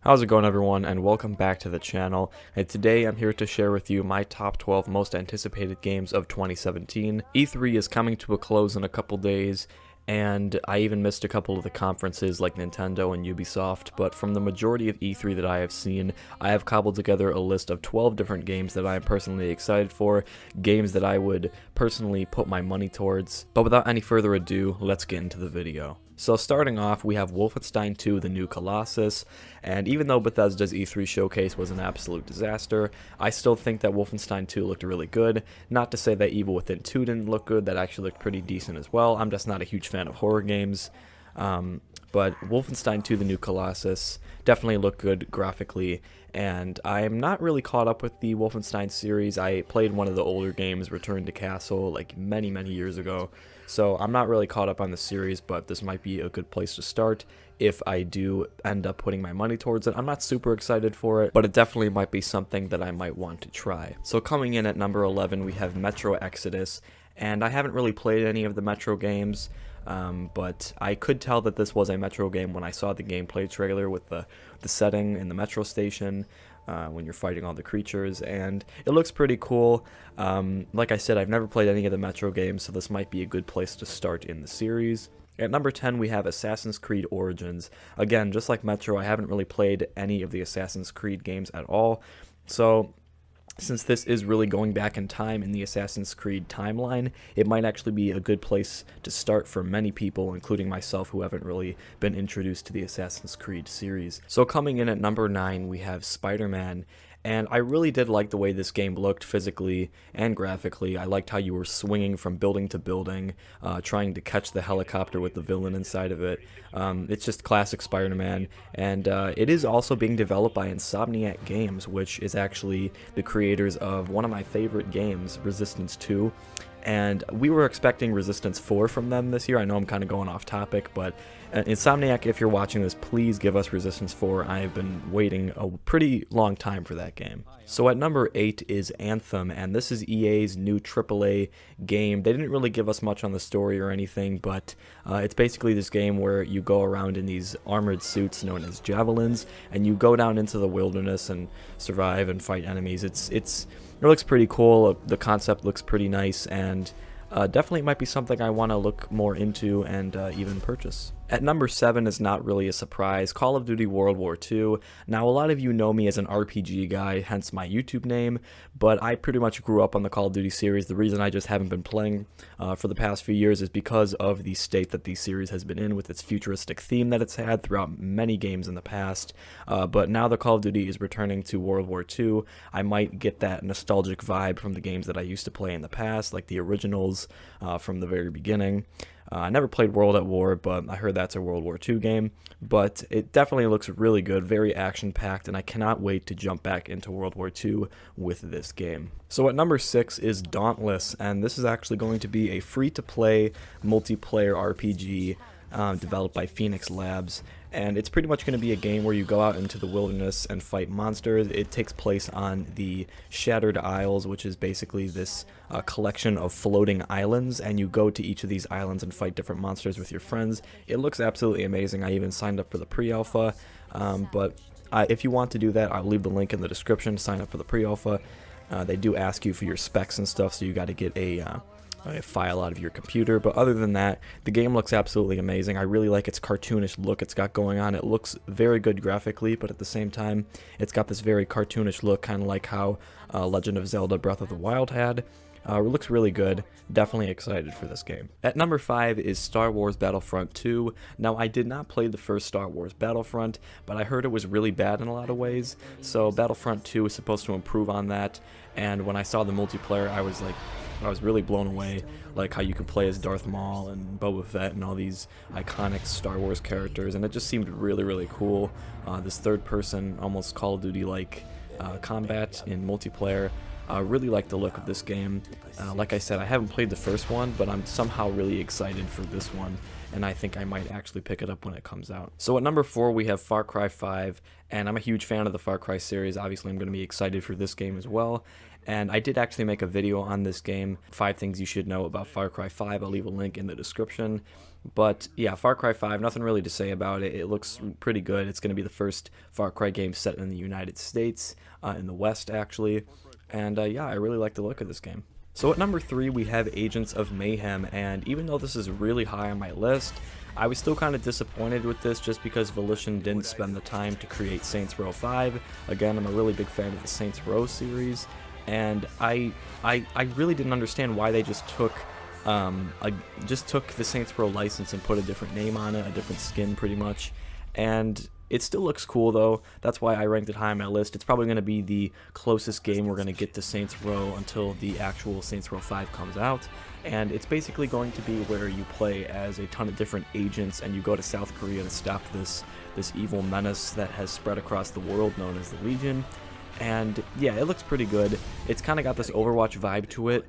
How's it going, everyone, and welcome back to the channel. And today I'm here to share with you my top 12 most anticipated games of 2017. E3 is coming to a close in a couple days, and I even missed a couple of the conferences like Nintendo and Ubisoft, but from the majority of E3 that I have seen, I have cobbled together a list of 12 different games that I am personally excited for, games that I would personally put my money towards. But without any further ado, let's get into the video. So starting off, we have Wolfenstein 2: The New Colossus, and even though Bethesda's E3 showcase was an absolute disaster, I still think that Wolfenstein 2 looked really good. Not to say that Evil Within 2 didn't look good, that actually looked pretty decent as well. I'm just not a huge fan of horror games. But Wolfenstein 2: The New Colossus definitely looked good graphically, and I'm not really caught up with the Wolfenstein series. I played one of the older games, Return to Castle, like many years ago, so I'm not really caught up on the series, but this might be a good place to start if I do end up putting my money towards it. I'm not super excited for it, but it definitely might be something that I might want to try. So coming in at number 11, we have Metro Exodus, and I haven't really played any of the Metro games, but I could tell that this was a Metro game when I saw the gameplay trailer with the setting in the Metro station when you're fighting all the creatures, and it looks pretty cool. Like I said, I've never played any of the Metro games, so this might be a good place to start in the series. At number 10, we have Assassin's Creed Origins. Again, just like Metro, I haven't really played any of the Assassin's Creed games at all, so since this is really going back in time in the Assassin's Creed timeline, it might actually be a good place to start for many people, including myself, who haven't really been introduced to the Assassin's Creed series. So coming in at number 9, we have Spider-Man. And I really did like the way this game looked physically and graphically. I liked how you were swinging from building to building, trying to catch the helicopter with the villain inside of it. It's just classic Spider-Man, and it is also being developed by Insomniac Games, which is actually the creators of one of my favorite games, Resistance 2. And we were expecting Resistance 4 from them this year. I know I'm kind of going off topic, but Insomniac, if you're watching this, please give us Resistance 4. I have been waiting a pretty long time for that game. So at number 8 is Anthem, and this is EA's new AAA game. They didn't really give us much on the story or anything, but it's basically this game where you go around in these armored suits known as javelins, and you go down into the wilderness and survive and fight enemies. It looks pretty cool. The concept looks pretty nice, and definitely might be something I want to look more into and even purchase. At number 7 is not really a surprise, Call of Duty World War II. Now, a lot of you know me as an RPG guy, hence my YouTube name, but I pretty much grew up on the Call of Duty series. The reason I just haven't been playing for the past few years is because of the state that the series has been in with its futuristic theme that it's had throughout many games in the past. But now that Call of Duty is returning to World War II, I might get that nostalgic vibe from the games that I used to play in the past, like the originals from the very beginning. I never played World at War, but I heard that's a World War II game. But it definitely looks really good, very action-packed, and I cannot wait to jump back into World War II with this game. So at number 6 is Dauntless, and this is actually going to be a free-to-play multiplayer RPG developed by Phoenix Labs, and it's pretty much going to be a game where you go out into the wilderness and fight monsters. It takes place on the Shattered Isles, which is basically this collection of floating islands, and you go to each of these islands and fight different monsters with your friends. It looks absolutely amazing. I even signed up for the pre-alpha, but if you want to do that, I'll leave the link in the description. Sign up for the pre-alpha. They do ask you for your specs and stuff, so you got to get a file out of your computer, but other than that, the game looks absolutely amazing. I really like its cartoonish look it's got going on. It looks very good graphically, but at the same time, it's got this very cartoonish look, kind of like how Legend of Zelda Breath of the Wild had. It looks really good. Definitely excited for this game. At number 5 is Star Wars Battlefront 2. Now, I did not play the first Star Wars Battlefront, but I heard it was really bad in a lot of ways, so Battlefront 2 is supposed to improve on that, and when I saw the multiplayer, I was really blown away, like how you could play as Darth Maul and Boba Fett and all these iconic Star Wars characters, and it just seemed really cool. This third-person, almost Call of Duty-like combat in multiplayer. Really like the look of this game. Like I said, I haven't played the first one, but I'm somehow really excited for this one, and I think I might actually pick it up when it comes out. So at number 4, we have Far Cry 5, and I'm a huge fan of the Far Cry series. Obviously, I'm going to be excited for this game as well. And I did actually make a video on this game, 5 things you should know about Far Cry 5. I'll leave a link in the description. But yeah, Far Cry 5, nothing really to say about it. It looks pretty good. It's going to be the first Far Cry game set in the United States, in the West actually. And yeah, I really like the look of this game. So at number 3 we have Agents of Mayhem, and even though this is really high on my list, I was still kind of disappointed with this just because Volition didn't spend the time to create Saints Row 5. Again, I'm a really big fan of the Saints Row series, and I really didn't understand why they just took the Saints Row license and put a different name on it, a different skin pretty much. And it still looks cool though. That's why I ranked it high on my list. It's probably going to be the closest game we're going to get to Saints Row until the actual Saints Row 5 comes out. And it's basically going to be where you play as a ton of different agents and you go to South Korea to stop this evil menace that has spread across the world known as the Legion. And yeah, it looks pretty good. It's kind of got this Overwatch vibe to it.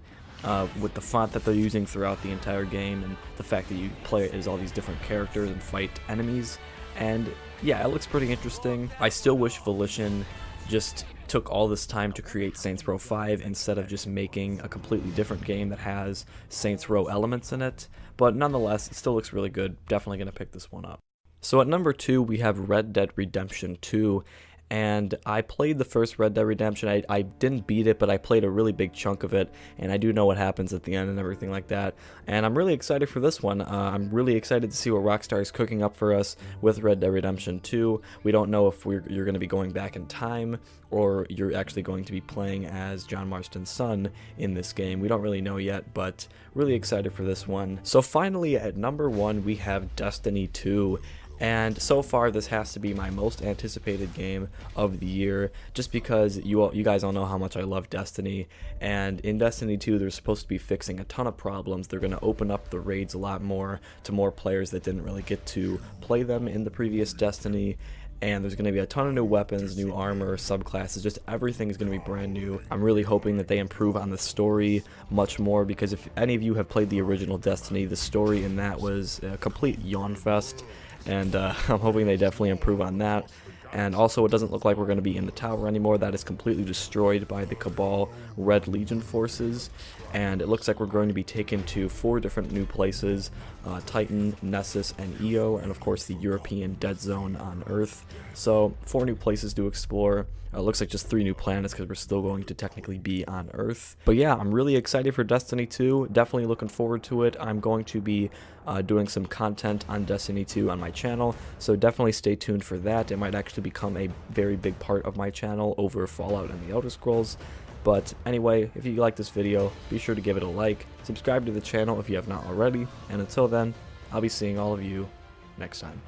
With the font that they're using throughout the entire game and the fact that you play as all these different characters and fight enemies. And yeah, it looks pretty interesting. I still wish Volition just took all this time to create Saints Row 5 instead of just making a completely different game that has Saints Row elements in it. But nonetheless, it still looks really good. Definitely going to pick this one up. So at number 2, we have Red Dead Redemption 2. And I played the first Red Dead Redemption. I didn't beat it, but I played a really big chunk of it, and I do know what happens at the end and everything like that. And I'm really excited for this one. I'm really excited to see what Rockstar is cooking up for us with Red Dead Redemption 2. We don't know if you're going to be going back in time, or you're actually going to be playing as John Marston's son in this game. We don't really know yet, but really excited for this one. So finally, at number 1, we have Destiny 2. And so far, this has to be my most anticipated game of the year, just because you guys all know how much I love Destiny. And in Destiny 2, they're supposed to be fixing a ton of problems. They're going to open up the raids a lot more to more players that didn't really get to play them in the previous Destiny. And there's going to be a ton of new weapons, new armor, subclasses, just everything is going to be brand new. I'm really hoping that they improve on the story much more, because if any of you have played the original Destiny, the story in that was a complete yawn fest. And I'm hoping they definitely improve on that. And also, it doesn't look like we're going to be in the tower anymore. That is completely destroyed by the Cabal Red Legion forces. And it looks like we're going to be taken to 4 different new places. Titan, Nessus, and Io, and of course the European Dead Zone on Earth. So 4 new places to explore. Looks like just 3 new planets because we're still going to technically be on Earth. But yeah, I'm really excited for Destiny 2. Definitely looking forward to it. I'm going to be doing some content on Destiny 2 on my channel, so definitely stay tuned for that. It might actually become a very big part of my channel over Fallout and the Elder Scrolls. But anyway, if you like this video, be sure to give it a like, subscribe to the channel if you have not already, and until then, I'll be seeing all of you next time.